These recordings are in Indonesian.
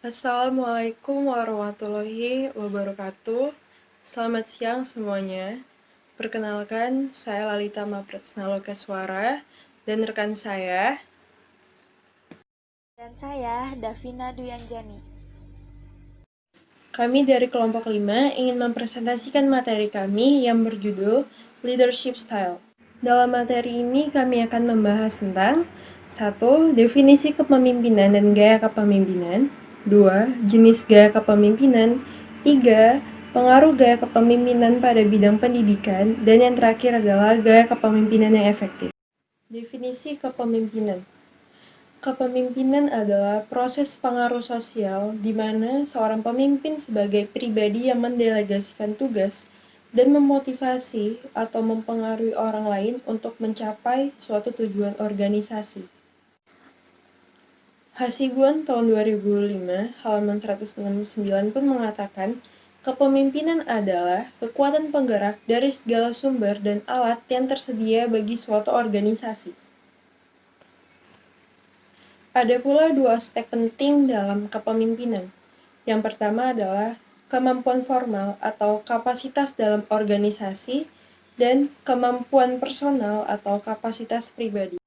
Assalamualaikum warahmatullahi wabarakatuh. Selamat siang semuanya. Perkenalkan, saya Lalita Mapretsna Lokeswara dan rekan saya. Dan saya, Davina Duyanjani. Kami dari kelompok 5 ingin mempresentasikan materi kami yang berjudul Leadership Style. Dalam materi ini kami akan membahas tentang 1. Definisi kepemimpinan dan gaya kepemimpinan. 2. Jenis gaya kepemimpinan. 3. Pengaruh gaya kepemimpinan pada bidang pendidikan. Dan yang terakhir adalah gaya kepemimpinan yang efektif. Definisi kepemimpinan. Kepemimpinan adalah proses pengaruh sosial di mana seorang pemimpin sebagai pribadi yang mendelegasikan tugas dan memotivasi atau mempengaruhi orang lain untuk mencapai suatu tujuan organisasi. Hasibuan tahun 2005, halaman 169 pun mengatakan, kepemimpinan adalah kekuatan penggerak dari segala sumber dan alat yang tersedia bagi suatu organisasi. Ada pula dua aspek penting dalam kepemimpinan. Yang pertama adalah kemampuan formal atau kapasitas dalam organisasi dan kemampuan personal atau kapasitas pribadi.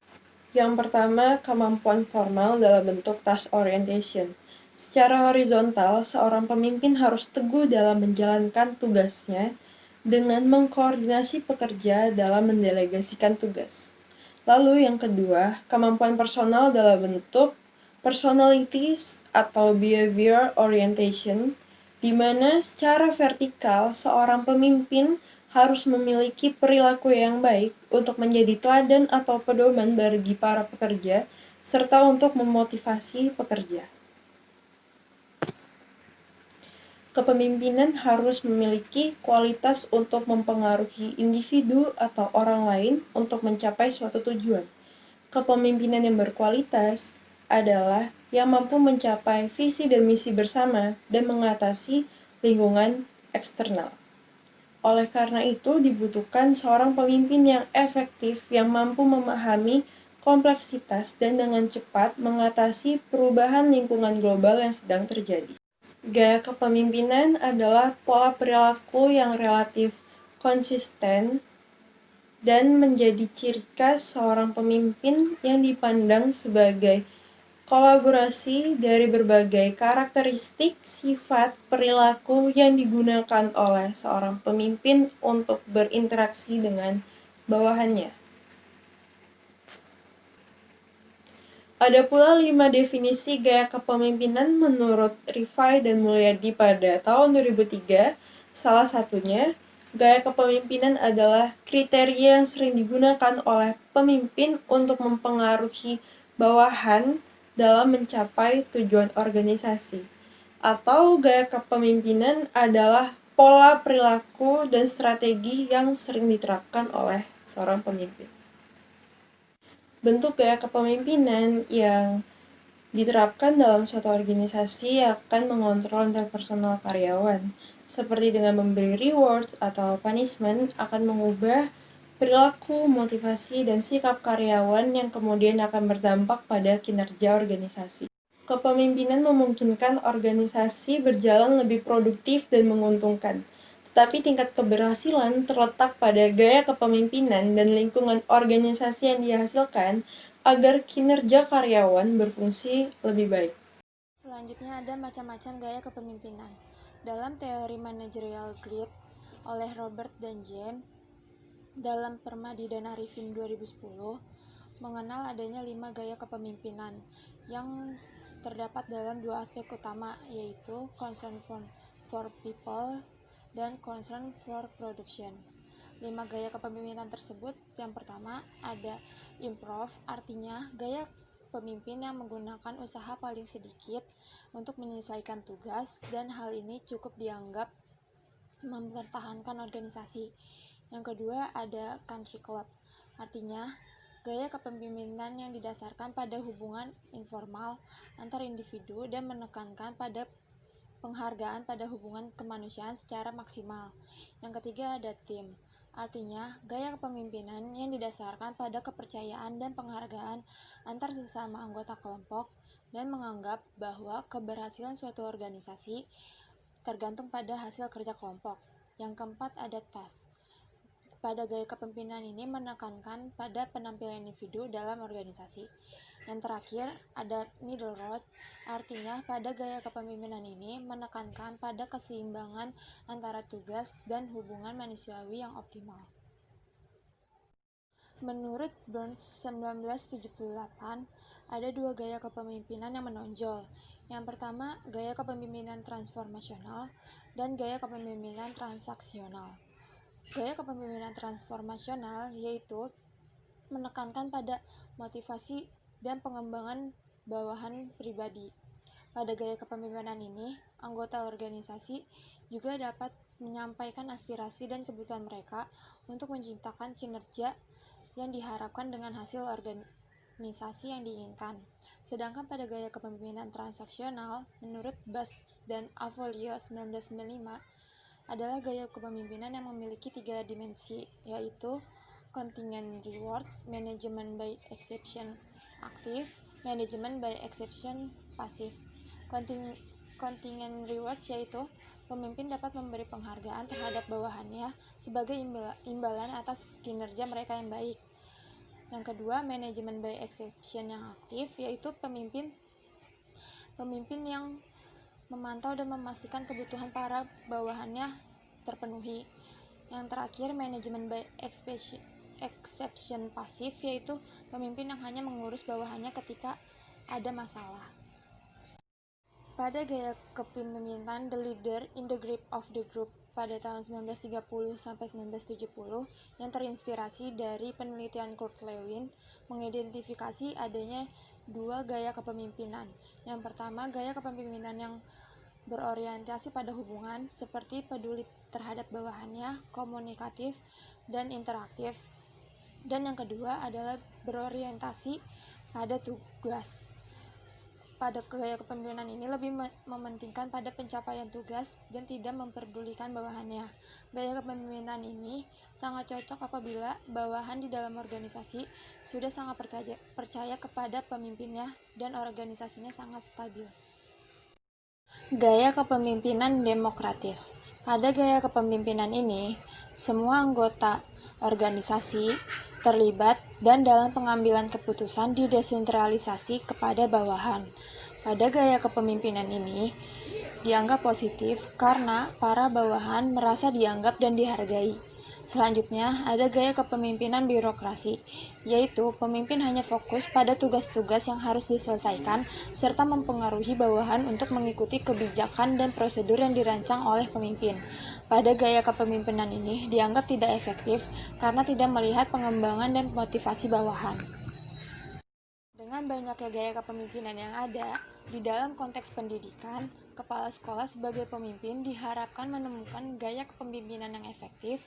Yang pertama, kemampuan formal dalam bentuk task orientation. Secara horizontal, seorang pemimpin harus teguh dalam menjalankan tugasnya dengan mengkoordinasi pekerja dalam mendelegasikan tugas. Lalu yang kedua, kemampuan personal dalam bentuk personalities atau behavior orientation, di mana secara vertikal seorang pemimpin harus memiliki perilaku yang baik untuk menjadi teladan atau pedoman bagi para pekerja, serta untuk memotivasi pekerja. Kepemimpinan harus memiliki kualitas untuk mempengaruhi individu atau orang lain untuk mencapai suatu tujuan. Kepemimpinan yang berkualitas adalah yang mampu mencapai visi dan misi bersama dan mengatasi lingkungan eksternal. Oleh karena itu, dibutuhkan seorang pemimpin yang efektif yang mampu memahami kompleksitas dan dengan cepat mengatasi perubahan lingkungan global yang sedang terjadi. Gaya kepemimpinan adalah pola perilaku yang relatif konsisten dan menjadi ciri khas seorang pemimpin yang dipandang sebagai kolaborasi dari berbagai karakteristik, sifat, perilaku yang digunakan oleh seorang pemimpin untuk berinteraksi dengan bawahannya. Ada pula 5 definisi gaya kepemimpinan menurut Rifai dan Mulyadi pada tahun 2003. Salah satunya, gaya kepemimpinan adalah kriteria yang sering digunakan oleh pemimpin untuk mempengaruhi bawahan dalam mencapai tujuan organisasi. Atau gaya kepemimpinan adalah pola perilaku dan strategi yang sering diterapkan oleh seorang pemimpin. Bentuk gaya kepemimpinan yang diterapkan dalam suatu organisasi akan mengontrol interpersonal karyawan, seperti dengan memberi reward atau punishment akan mengubah perilaku, motivasi, dan sikap karyawan yang kemudian akan berdampak pada kinerja organisasi. Kepemimpinan memungkinkan organisasi berjalan lebih produktif dan menguntungkan, tetapi tingkat keberhasilan terletak pada gaya kepemimpinan dan lingkungan organisasi yang dihasilkan agar kinerja karyawan berfungsi lebih baik. Selanjutnya ada macam-macam gaya kepemimpinan. Dalam teori managerial grid oleh Robert dan Jane, dalam Permadidana Review 2010, mengenal adanya 5 gaya kepemimpinan yang terdapat dalam dua aspek utama, yaitu concern for people dan concern for production. 5 gaya kepemimpinan tersebut, yang pertama ada improve, artinya gaya pemimpin yang menggunakan usaha paling sedikit untuk menyelesaikan tugas, dan hal ini cukup dianggap mempertahankan organisasi. Yang kedua ada country club, artinya gaya kepemimpinan yang didasarkan pada hubungan informal antar individu dan menekankan pada penghargaan pada hubungan kemanusiaan secara maksimal. Yang ketiga ada tim, artinya gaya kepemimpinan yang didasarkan pada kepercayaan dan penghargaan antar sesama anggota kelompok. dan menganggap bahwa keberhasilan suatu organisasi tergantung pada hasil kerja kelompok. Yang keempat ada task. Pada gaya kepemimpinan ini menekankan pada penampilan individu dalam organisasi. Yang terakhir ada middle road, artinya pada gaya kepemimpinan ini menekankan pada keseimbangan antara tugas dan hubungan manusiawi yang optimal. Menurut Burns 1978, ada dua gaya kepemimpinan yang menonjol. Yang pertama, gaya kepemimpinan transformasional dan gaya kepemimpinan transaksional. Gaya kepemimpinan transformasional yaitu menekankan pada motivasi dan pengembangan bawahan pribadi. Pada gaya kepemimpinan ini, anggota organisasi juga dapat menyampaikan aspirasi dan kebutuhan mereka untuk menciptakan kinerja yang diharapkan dengan hasil organisasi yang diinginkan. Sedangkan pada gaya kepemimpinan transaksional, menurut Bast dan Avolio 1995, adalah gaya kepemimpinan yang memiliki 3 dimensi, yaitu contingent rewards, management by exception aktif, management by exception pasif. Contingent rewards yaitu pemimpin dapat memberi penghargaan terhadap bawahannya sebagai imbalan atas kinerja mereka yang baik. Yang kedua, manajemen by exception yang aktif, yaitu pemimpin yang memantau dan memastikan kebutuhan para bawahannya terpenuhi. Yang terakhir, manajemen by exception pasif, yaitu pemimpin yang hanya mengurus bawahannya ketika ada masalah. Pada gaya kepemimpinan the leader in the grip of the group pada tahun 1930 sampai 1970 yang terinspirasi dari penelitian Kurt Lewin mengidentifikasi adanya dua gaya kepemimpinan. Yang pertama, gaya kepemimpinan yang berorientasi pada hubungan seperti peduli terhadap bawahannya, komunikatif, dan interaktif. Dan yang kedua adalah berorientasi pada tugas. Pada gaya kepemimpinan ini lebih mementingkan pada pencapaian tugas dan tidak memperdulikan bawahannya. Gaya kepemimpinan ini sangat cocok apabila bawahan di dalam organisasi sudah sangat percaya kepada pemimpinnya dan organisasinya sangat stabil. Gaya kepemimpinan demokratis. Pada gaya kepemimpinan ini, semua anggota organisasi terlibat dan dalam pengambilan keputusan didesentralisasi kepada bawahan. Pada gaya kepemimpinan ini dianggap positif karena para bawahan merasa dianggap dan dihargai. Selanjutnya, ada gaya kepemimpinan birokrasi, yaitu pemimpin hanya fokus pada tugas-tugas yang harus diselesaikan serta mempengaruhi bawahan untuk mengikuti kebijakan dan prosedur yang dirancang oleh pemimpin. Pada gaya kepemimpinan ini dianggap tidak efektif karena tidak melihat pengembangan dan motivasi bawahan. Dengan banyaknya gaya kepemimpinan yang ada, di dalam konteks pendidikan, kepala sekolah sebagai pemimpin diharapkan menemukan gaya kepemimpinan yang efektif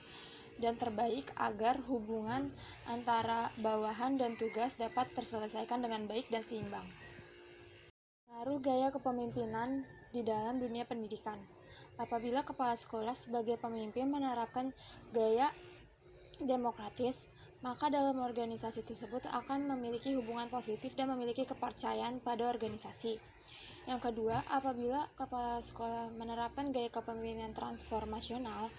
dan terbaik agar hubungan antara bawahan dan tugas dapat terselesaikan dengan baik dan seimbang. Pengaruh gaya kepemimpinan di dalam dunia pendidikan. Apabila kepala sekolah sebagai pemimpin menerapkan gaya demokratis, maka dalam organisasi tersebut akan memiliki hubungan positif dan memiliki kepercayaan pada organisasi. Yang kedua, apabila kepala sekolah menerapkan gaya kepemimpinan transformasional,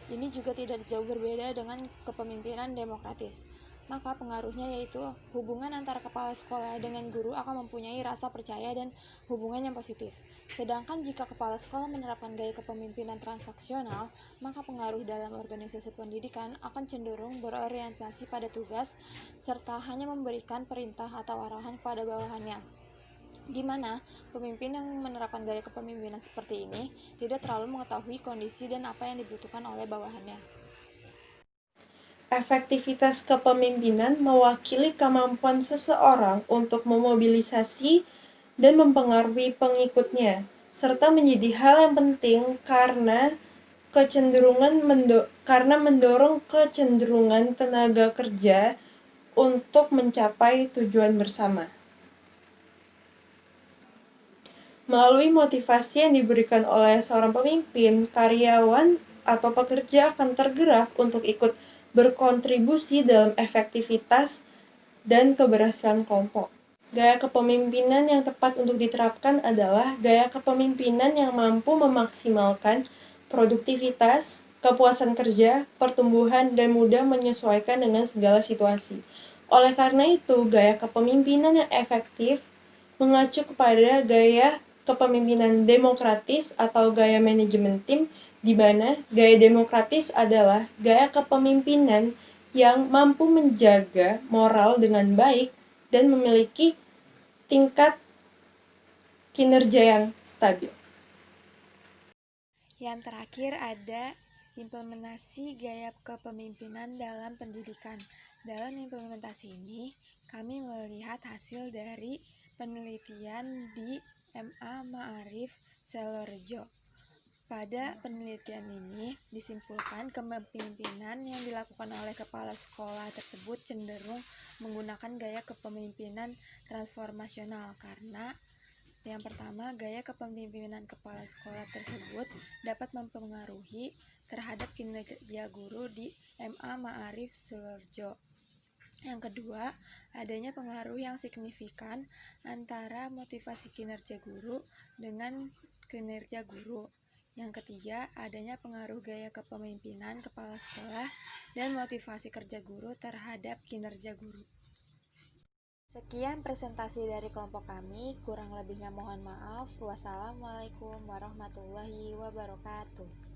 ini juga tidak jauh berbeda dengan kepemimpinan demokratis. Maka pengaruhnya yaitu hubungan antara kepala sekolah dengan guru akan mempunyai rasa percaya dan hubungan yang positif. Sedangkan jika kepala sekolah menerapkan gaya kepemimpinan transaksional, maka pengaruh dalam organisasi pendidikan akan cenderung berorientasi pada tugas serta hanya memberikan perintah atau arahan kepada bawahannya, di mana pemimpin yang menerapkan gaya kepemimpinan seperti ini tidak terlalu mengetahui kondisi dan apa yang dibutuhkan oleh bawahannya. Efektivitas kepemimpinan mewakili kemampuan seseorang untuk memobilisasi dan mempengaruhi pengikutnya, serta menjadi hal yang penting karena mendorong kecenderungan tenaga kerja untuk mencapai tujuan bersama. Melalui motivasi yang diberikan oleh seorang pemimpin, karyawan atau pekerja akan tergerak untuk ikut berkontribusi dalam efektivitas dan keberhasilan kelompok. Gaya kepemimpinan yang tepat untuk diterapkan adalah gaya kepemimpinan yang mampu memaksimalkan produktivitas, kepuasan kerja, pertumbuhan, dan mudah menyesuaikan dengan segala situasi. Oleh karena itu, gaya kepemimpinan yang efektif mengacu kepada gaya kepemimpinan demokratis atau gaya manajemen tim, di mana gaya demokratis adalah gaya kepemimpinan yang mampu menjaga moral dengan baik dan memiliki tingkat kinerja yang stabil. Yang terakhir ada implementasi gaya kepemimpinan dalam pendidikan. Dalam implementasi ini, kami melihat hasil dari penelitian di MA Ma'arif Selorejo. Pada penelitian ini disimpulkan kepemimpinan yang dilakukan oleh kepala sekolah tersebut cenderung menggunakan gaya kepemimpinan transformasional karena yang pertama, gaya kepemimpinan kepala sekolah tersebut dapat mempengaruhi terhadap kinerja guru di MA Ma'arif Sulorejo. Yang kedua, adanya pengaruh yang signifikan antara motivasi kinerja guru dengan kinerja guru. Yang ketiga, adanya pengaruh gaya kepemimpinan kepala sekolah dan motivasi kerja guru terhadap kinerja guru. Sekian presentasi dari kelompok kami, kurang lebihnya mohon maaf. Wassalamualaikum warahmatullahi wabarakatuh.